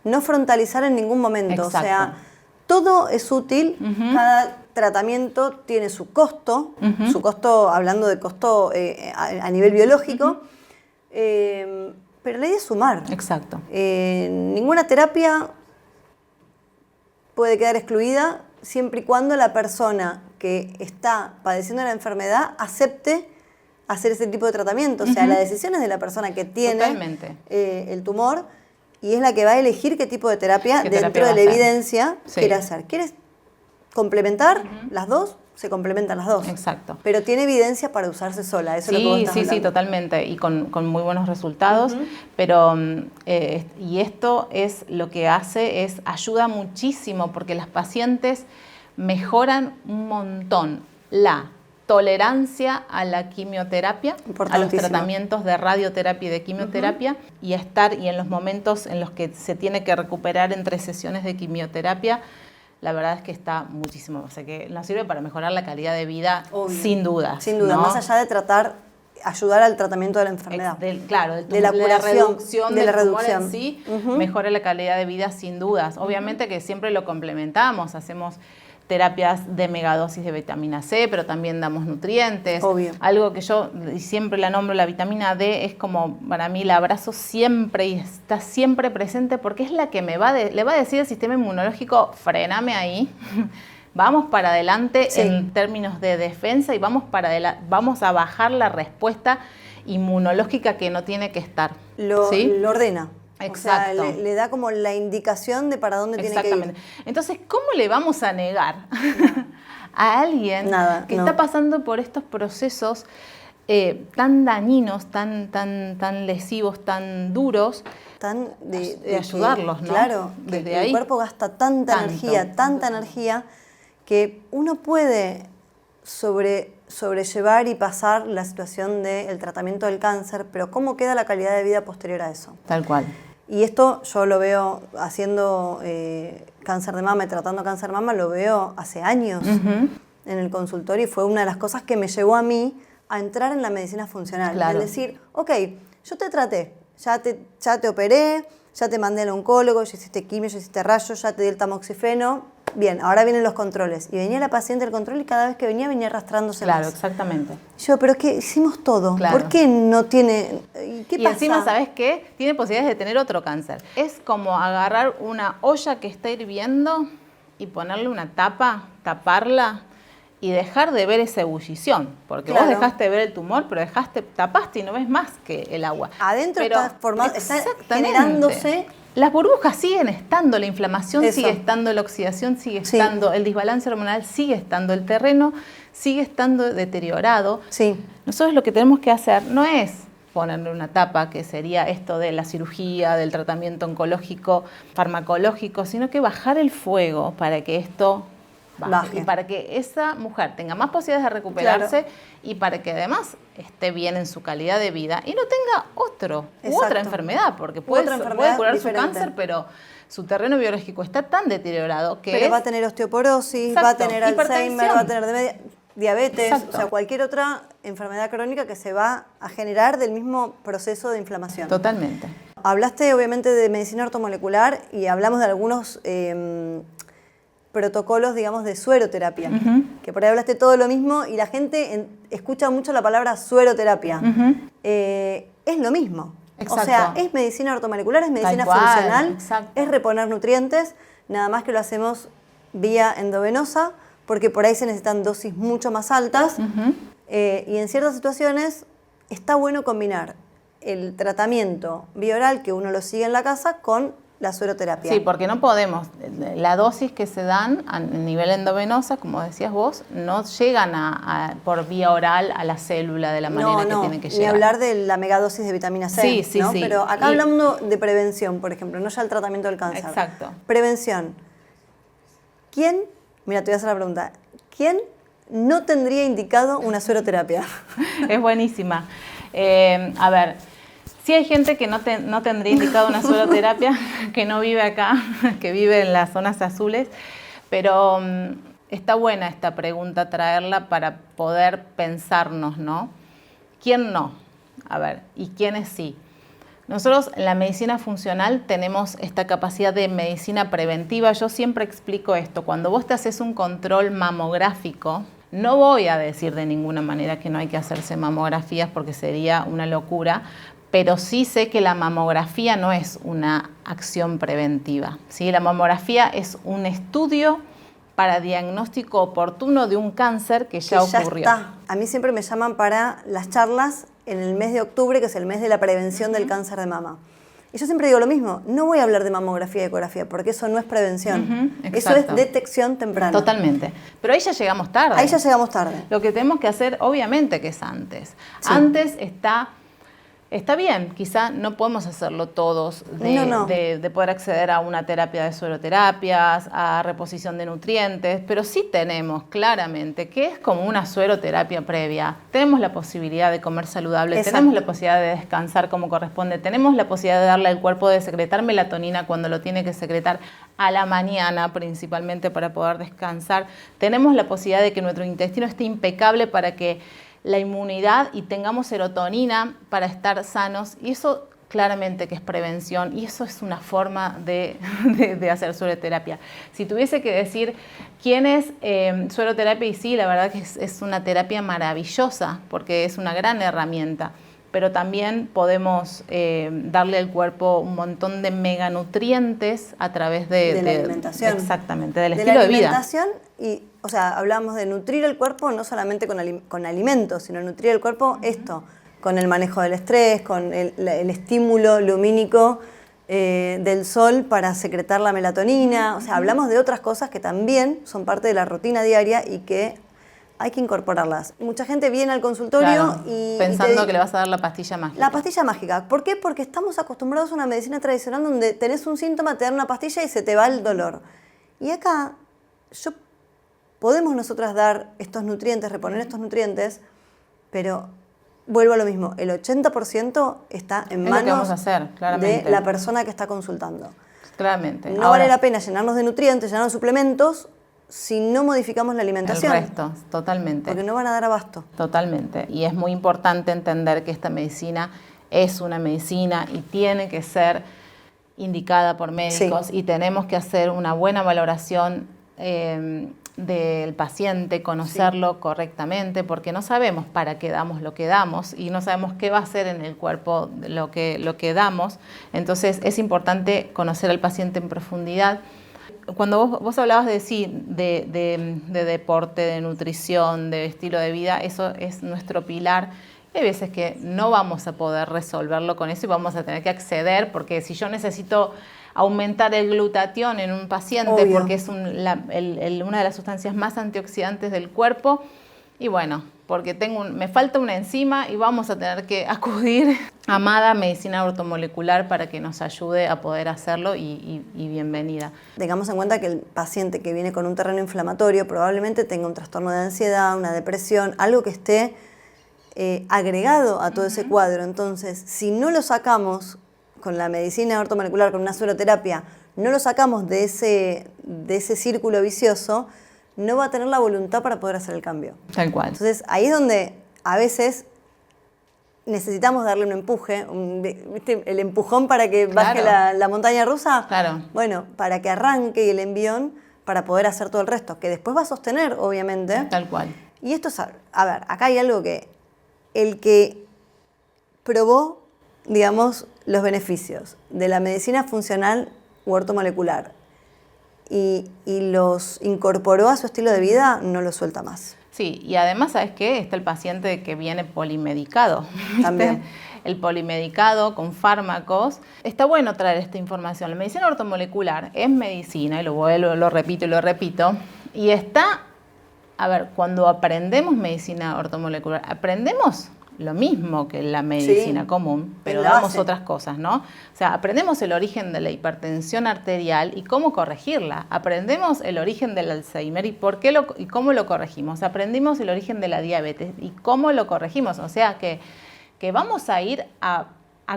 Speaker 2: no frontalizar en ningún momento. Exacto. O sea, todo es útil, cada tratamiento tiene su costo, hablando de costo a nivel biológico, pero la idea es sumar.
Speaker 1: Exacto.
Speaker 2: Ninguna terapia puede quedar excluida siempre y cuando la persona que está padeciendo la enfermedad acepte hacer ese tipo de tratamiento. O sea, la decisión es de la persona que tiene el tumor y es la que va a elegir qué tipo de terapia dentro de la evidencia quiere hacer. ¿Quieres complementar las dos? Se complementan las dos.
Speaker 1: Exacto.
Speaker 2: Pero tiene evidencia para usarse sola. Eso es lo que vos estás hablando.
Speaker 1: Sí, totalmente. Y con muy buenos resultados. Pero, y esto es lo que hace, ayuda muchísimo porque las pacientes mejoran un montón la tolerancia a la quimioterapia, a los tratamientos de radioterapia y de quimioterapia, y en los momentos en los que se tiene que recuperar entre sesiones de quimioterapia, la verdad es que está muchísimo. O sea que nos sirve para mejorar la calidad de vida, sin duda.
Speaker 2: Sin duda, ¿no? Más allá de ayudar al tratamiento de la enfermedad.
Speaker 1: De la reducción del tumor en sí, mejora la calidad de vida sin dudas. Obviamente que siempre lo complementamos, hacemos terapias de megadosis de vitamina C, pero también damos nutrientes.
Speaker 2: Obvio.
Speaker 1: Algo que yo siempre la nombro, la vitamina D, es como para mí la abrazo siempre y está siempre presente porque es la que le va a decir al sistema inmunológico, frename ahí, vamos para adelante en términos de defensa y vamos a bajar la respuesta inmunológica que no tiene que estar.
Speaker 2: Lo ordena.
Speaker 1: Exacto.
Speaker 2: O sea, le da como la indicación de para dónde tiene que ir.
Speaker 1: Entonces, ¿cómo le vamos a negar a alguien que está pasando por estos procesos tan dañinos, tan lesivos, tan duros, de ayudarlos, ¿no?
Speaker 2: Claro, desde ahí el cuerpo gasta tanta energía que uno puede sobrellevar y pasar la situación del tratamiento del cáncer, pero ¿cómo queda la calidad de vida posterior a eso?
Speaker 1: Tal cual.
Speaker 2: Y esto yo lo veo haciendo cáncer de mama y tratando cáncer de mama, lo veo hace años en el consultorio y fue una de las cosas que me llevó a mí a entrar en la medicina funcional.
Speaker 1: Claro.
Speaker 2: Es decir, ok, yo te traté, ya te operé, ya te mandé al oncólogo, ya hiciste quimio, ya hiciste rayos, ya te di el tamoxifeno. Bien, ahora vienen los controles. Y venía la paciente del control y cada vez que venía arrastrándose
Speaker 1: Claro,
Speaker 2: más.
Speaker 1: exactamente.
Speaker 2: Yo, pero es que hicimos todo.
Speaker 1: Claro.
Speaker 2: ¿Por qué no tiene...? ¿Qué
Speaker 1: y
Speaker 2: pasa?
Speaker 1: encima, ¿sabes qué? Tiene posibilidades de tener otro cáncer. Es como agarrar una olla que está hirviendo y ponerle una tapa, taparla y dejar de ver esa ebullición. Porque
Speaker 2: Claro.
Speaker 1: vos dejaste de ver el tumor, pero tapaste y no ves más que el agua.
Speaker 2: Adentro
Speaker 1: Pero
Speaker 2: está generándose...
Speaker 1: Las burbujas siguen estando, la inflamación
Speaker 2: Eso.
Speaker 1: sigue estando, la oxidación sigue
Speaker 2: Sí.
Speaker 1: estando, el desbalance hormonal sigue estando, el terreno sigue estando deteriorado.
Speaker 2: Sí.
Speaker 1: Nosotros lo que tenemos que hacer no es ponerle una tapa, que sería esto de la cirugía, del tratamiento oncológico, farmacológico, sino que bajar el fuego para que esto baje. Y para que esa mujer tenga más posibilidades de recuperarse, claro, y para que además esté bien en su calidad de vida y no tenga otra enfermedad, porque puede curar su cáncer, pero su terreno biológico está tan deteriorado que
Speaker 2: Pero va a tener osteoporosis, exacto, va a tener Alzheimer, va a tener diabetes, exacto, o sea, cualquier otra enfermedad crónica que se va a generar del mismo proceso de inflamación.
Speaker 1: Totalmente.
Speaker 2: Hablaste obviamente de medicina ortomolecular y hablamos de algunos protocolos, digamos, de sueroterapia, que por ahí hablaste todo lo mismo y la gente escucha mucho la palabra sueroterapia. Es lo mismo. Exacto. O sea, es medicina ortomolecular, es medicina funcional, exacto, es reponer nutrientes, nada más que lo hacemos vía endovenosa, porque por ahí se necesitan dosis mucho más altas, y en ciertas situaciones está bueno combinar el tratamiento bioral, que uno lo sigue en la casa, con la sueroterapia.
Speaker 1: Sí, porque no podemos, la dosis que se dan a nivel endovenosa, como decías vos, no llegan por vía oral a la célula de la manera que tienen que llegar.
Speaker 2: Ni hablar de la megadosis de vitamina C,
Speaker 1: sí,
Speaker 2: ¿no?
Speaker 1: Sí.
Speaker 2: Pero acá hablando de prevención, por ejemplo, no ya el tratamiento del cáncer.
Speaker 1: Exacto.
Speaker 2: Prevención. Mira, te voy a hacer la pregunta. ¿Quién no tendría indicado una sueroterapia?
Speaker 1: Es buenísima. A ver, sí hay gente que no tendría indicado una sueroterapia, que no vive acá, que vive en las zonas azules, pero está buena esta pregunta, traerla para poder pensarnos, ¿no? ¿Quién no? A ver, ¿y quiénes sí? Nosotros en la medicina funcional tenemos esta capacidad de medicina preventiva. Yo siempre explico esto. Cuando vos te haces un control mamográfico, no voy a decir de ninguna manera que no hay que hacerse mamografías porque sería una locura, pero sí sé que la mamografía no es una acción preventiva, ¿sí? La mamografía es un estudio para diagnóstico oportuno de un cáncer que ya ocurrió.
Speaker 2: Ya está. A mí siempre me llaman para las charlas en el mes de octubre, que es el mes de la prevención del cáncer de mama. Y yo siempre digo lo mismo, no voy a hablar de mamografía y ecografía, porque eso no es prevención. Eso es detección temprana.
Speaker 1: Totalmente. Pero ahí ya llegamos tarde.
Speaker 2: Ahí ya llegamos tarde.
Speaker 1: Lo que tenemos que hacer, obviamente, que es antes. Sí. Antes está bien, quizá no podemos hacerlo todos de poder acceder a una terapia de sueroterapias, a reposición de nutrientes, pero sí tenemos claramente que es como una sueroterapia previa. Tenemos la posibilidad de comer saludable, exacto, tenemos la posibilidad de descansar como corresponde, tenemos la posibilidad de darle al cuerpo de secretar melatonina cuando lo tiene que secretar a la mañana, principalmente para poder descansar. Tenemos la posibilidad de que nuestro intestino esté impecable para que la inmunidad y tengamos serotonina para estar sanos, y eso claramente que es prevención, y eso es una forma de hacer sueroterapia. Si tuviese que decir quién es sueroterapia, y sí, la verdad que es una terapia maravillosa, porque es una gran herramienta, pero también podemos darle al cuerpo un montón de meganutrientes a través de
Speaker 2: la alimentación.
Speaker 1: Exactamente, del estilo de vida.
Speaker 2: De la alimentación y, o sea, hablamos de nutrir el cuerpo no solamente con alimentos, sino nutrir el cuerpo con el manejo del estrés, con el estímulo lumínico del sol para secretar la melatonina. O sea, hablamos de otras cosas que también son parte de la rutina diaria y que hay que incorporarlas. Mucha gente viene al consultorio
Speaker 1: pensando que le vas a dar la pastilla mágica.
Speaker 2: La pastilla mágica. ¿Por qué? Porque estamos acostumbrados a una medicina tradicional donde tenés un síntoma, te dan una pastilla y se te va el dolor. Y acá podemos nosotras dar estos nutrientes, reponer estos nutrientes, pero vuelvo a lo mismo, el 80% está en
Speaker 1: Es lo que vamos
Speaker 2: manos
Speaker 1: a hacer, claramente.
Speaker 2: de la persona que está consultando.
Speaker 1: Claramente.
Speaker 2: No vale la pena llenarnos de nutrientes, llenarnos de suplementos, si no modificamos la alimentación.
Speaker 1: El resto, totalmente.
Speaker 2: Porque no van a dar abasto.
Speaker 1: Totalmente. Y es muy importante entender que esta medicina es una medicina y tiene que ser indicada por médicos, y tenemos que hacer una buena valoración del paciente, conocerlo correctamente, porque no sabemos para qué damos lo que damos y no sabemos qué va a hacer en el cuerpo lo que damos. Entonces es importante conocer al paciente en profundidad. Cuando vos hablabas de deporte, de nutrición, de estilo de vida, eso es nuestro pilar. Hay veces que no vamos a poder resolverlo con eso y vamos a tener que acceder, porque si yo necesito aumentar el glutatión en un paciente, obvio, porque es una de las sustancias más antioxidantes del cuerpo, y bueno, porque me falta una enzima y vamos a tener que acudir a AMADA, medicina ortomolecular, para que nos ayude a poder hacerlo, y bienvenida.
Speaker 2: Tengamos en cuenta que el paciente que viene con un terreno inflamatorio probablemente tenga un trastorno de ansiedad, una depresión, algo que esté agregado a todo ese cuadro. Entonces, si no lo sacamos con la medicina ortomolecular, con una sueroterapia, no lo sacamos de ese círculo vicioso, no va a tener la voluntad para poder hacer el cambio.
Speaker 1: Tal cual.
Speaker 2: Entonces, ahí es donde a veces necesitamos darle un empuje, ¿viste? El empujón para que baje la montaña rusa.
Speaker 1: Claro.
Speaker 2: Bueno, para que arranque el envión para poder hacer todo el resto, que después va a sostener, obviamente.
Speaker 1: Tal cual.
Speaker 2: Y esto es, a ver, acá hay algo que el que probó, digamos, los beneficios de la medicina funcional u ortomolecular y los incorporó a su estilo de vida, no lo suelta más.
Speaker 1: Sí, y además, ¿sabes qué? Está el paciente que viene polimedicado.
Speaker 2: También.
Speaker 1: El polimedicado con fármacos. Está bueno traer esta información. La medicina ortomolecular es medicina, y lo repito y lo repito, y está, a ver, cuando aprendemos medicina ortomolecular, aprendemos lo mismo que la medicina común, pero damos otras cosas, ¿no? O sea, aprendemos el origen de la hipertensión arterial y cómo corregirla. Aprendemos el origen del Alzheimer y cómo lo corregimos. Aprendimos el origen de la diabetes y cómo lo corregimos. O sea, que vamos a ir a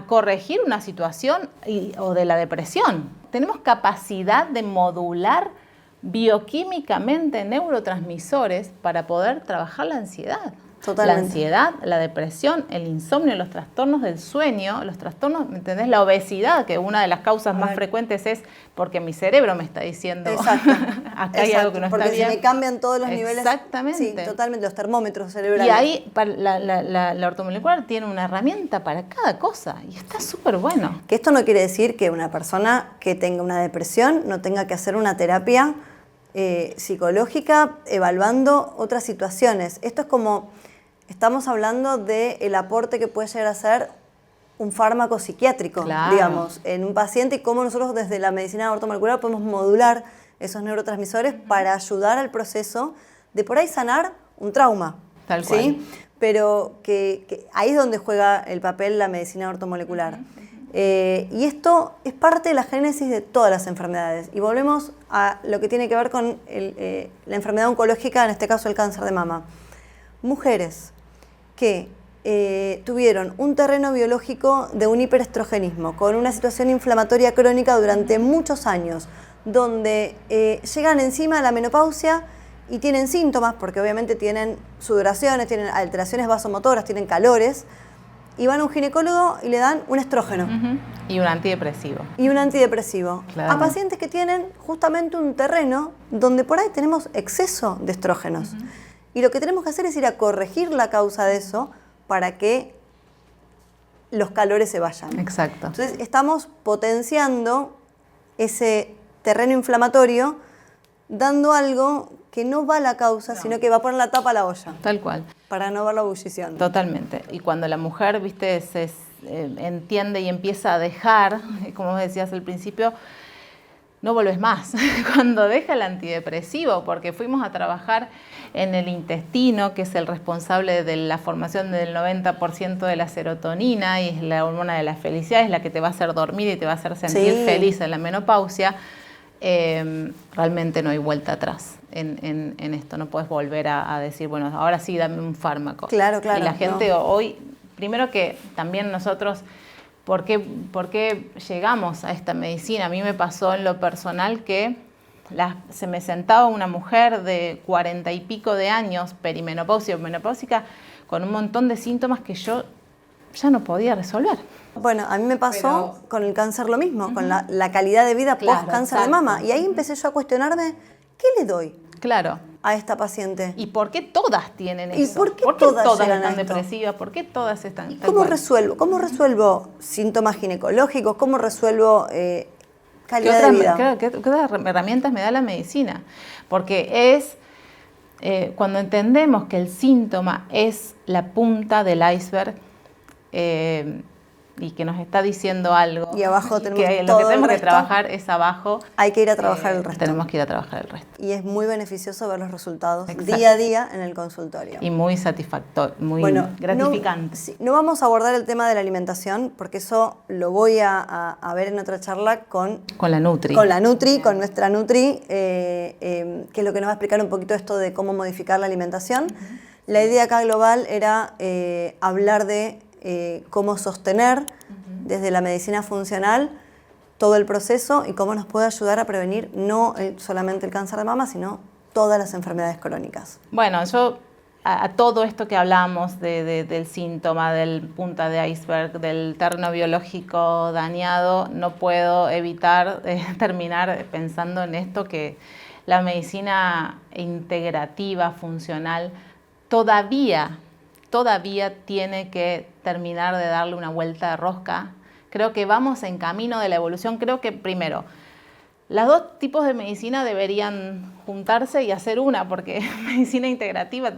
Speaker 1: corregir una situación o de la depresión. Tenemos capacidad de modular bioquímicamente neurotransmisores para poder trabajar la ansiedad.
Speaker 2: Totalmente.
Speaker 1: La ansiedad, la depresión, el insomnio, los trastornos del sueño, los trastornos, ¿me entendés? La obesidad, que una de las causas más frecuentes es porque mi cerebro me está diciendo acá hay algo que no está bien.
Speaker 2: Porque se me cambian todos los niveles.
Speaker 1: Exactamente.
Speaker 2: Sí, totalmente, los termómetros cerebrales.
Speaker 1: Y ahí la ortomolecular tiene una herramienta para cada cosa y está súper bueno.
Speaker 2: Que esto no quiere decir que una persona que tenga una depresión no tenga que hacer una terapia psicológica evaluando otras situaciones. Esto es como, estamos hablando del aporte que puede llegar a ser un fármaco psiquiátrico, digamos, en un paciente, y cómo nosotros desde la medicina ortomolecular podemos modular esos neurotransmisores para ayudar al proceso de por ahí sanar un trauma.
Speaker 1: Tal cual.
Speaker 2: ¿Sí? Pero que ahí es donde juega el papel la medicina ortomolecular. Y esto es parte de la génesis de todas las enfermedades. Y volvemos a lo que tiene que ver con la enfermedad oncológica, en este caso el cáncer de mama. Mujeres que tuvieron un terreno biológico de un hiperestrogenismo, con una situación inflamatoria crónica durante muchos años, donde llegan encima a la menopausia y tienen síntomas, porque obviamente tienen sudoraciones, tienen alteraciones vasomotoras, tienen calores, y van a un ginecólogo y le dan un estrógeno.
Speaker 1: Y un antidepresivo.
Speaker 2: Y un antidepresivo.
Speaker 1: Claro.
Speaker 2: A pacientes que tienen justamente un terreno donde por ahí tenemos exceso de estrógenos. Y lo que tenemos que hacer es ir a corregir la causa de eso para que los calores se vayan.
Speaker 1: Exacto.
Speaker 2: Entonces estamos potenciando ese terreno inflamatorio, dando algo que no va a la causa, sino que va a poner la tapa a la olla.
Speaker 1: Tal cual.
Speaker 2: Para no ver la ebullición.
Speaker 1: Totalmente. Y cuando la mujer, viste, se entiende y empieza a dejar, como decías al principio, no volvés más. Cuando deja el antidepresivo, porque fuimos a trabajar en el intestino, que es el responsable de la formación del 90% de la serotonina y es la hormona de la felicidad, es la que te va a hacer dormir y te va a hacer sentir feliz en la menopausia. Realmente no hay vuelta atrás en esto. No puedes volver a decir, bueno, ahora sí, dame un fármaco.
Speaker 2: Claro, claro.
Speaker 1: Y la gente hoy primero que también nosotros, ¿por qué llegamos a esta medicina? A mí me pasó en lo personal que se me sentaba una mujer de 40 y pico de años, perimenopáusica o menopáusica, con un montón de síntomas que yo ya no podía resolver.
Speaker 2: Bueno, a mí me pasó con el cáncer lo mismo, con la calidad de vida post-cáncer de mama. Y ahí empecé yo a cuestionarme, ¿qué le doy a esta paciente?
Speaker 1: ¿Y por qué todas tienen eso?
Speaker 2: ¿Y por qué todas
Speaker 1: están depresivas? ¿Por qué todas están...?
Speaker 2: ¿Y cómo resuelvo? ¿Cómo resuelvo síntomas ginecológicos? ¿Cómo resuelvo calidad de vida?
Speaker 1: ¿Qué otras herramientas me da la medicina? Porque es... cuando entendemos que el síntoma es la punta del iceberg, y que nos está diciendo algo.
Speaker 2: Y abajo tenemos
Speaker 1: que
Speaker 2: todo
Speaker 1: lo que tenemos
Speaker 2: el
Speaker 1: que trabajar es abajo.
Speaker 2: Hay que ir a trabajar el resto.
Speaker 1: Tenemos que ir a trabajar el resto.
Speaker 2: Y es muy beneficioso ver los resultados día a día en el consultorio.
Speaker 1: Y muy satisfactorio, muy gratificante.
Speaker 2: No vamos a abordar el tema de la alimentación, porque eso lo voy a ver en otra charla con
Speaker 1: la Nutri.
Speaker 2: Con nuestra Nutri, que es lo que nos va a explicar un poquito esto de cómo modificar la alimentación. La idea acá global era hablar de cómo sostener desde la medicina funcional todo el proceso y cómo nos puede ayudar a prevenir no solamente el cáncer de mama, sino todas las enfermedades crónicas.
Speaker 1: Bueno, yo a todo esto que hablamos del síntoma, del punta de iceberg, del terreno biológico dañado, no puedo evitar terminar pensando en esto, que la medicina integrativa, funcional, todavía tiene que terminar de darle una vuelta de rosca. Creo que vamos en camino de la evolución. Creo que primero, los dos tipos de medicina deberían juntarse y hacer una, porque medicina integrativa,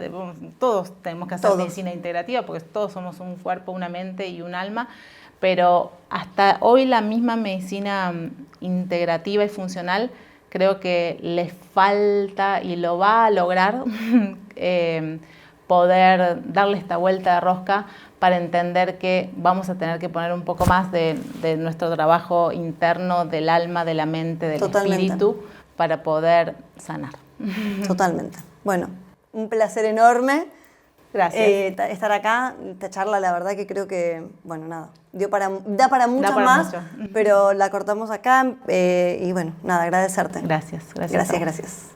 Speaker 1: todos tenemos que hacer medicina integrativa, porque todos somos un cuerpo, una mente y un alma, pero hasta hoy la misma medicina integrativa y funcional creo que les falta, y lo va a lograr, poder darle esta vuelta de rosca para entender que vamos a tener que poner un poco más de nuestro trabajo interno, del alma, de la mente, del espíritu, para poder sanar.
Speaker 2: Totalmente. Bueno, un placer enorme.
Speaker 1: Gracias.
Speaker 2: Estar acá, esta charla, la verdad que creo que, bueno, nada, da para mucho más, pero la cortamos acá y bueno, nada, agradecerte.
Speaker 1: Gracias.
Speaker 2: Gracias.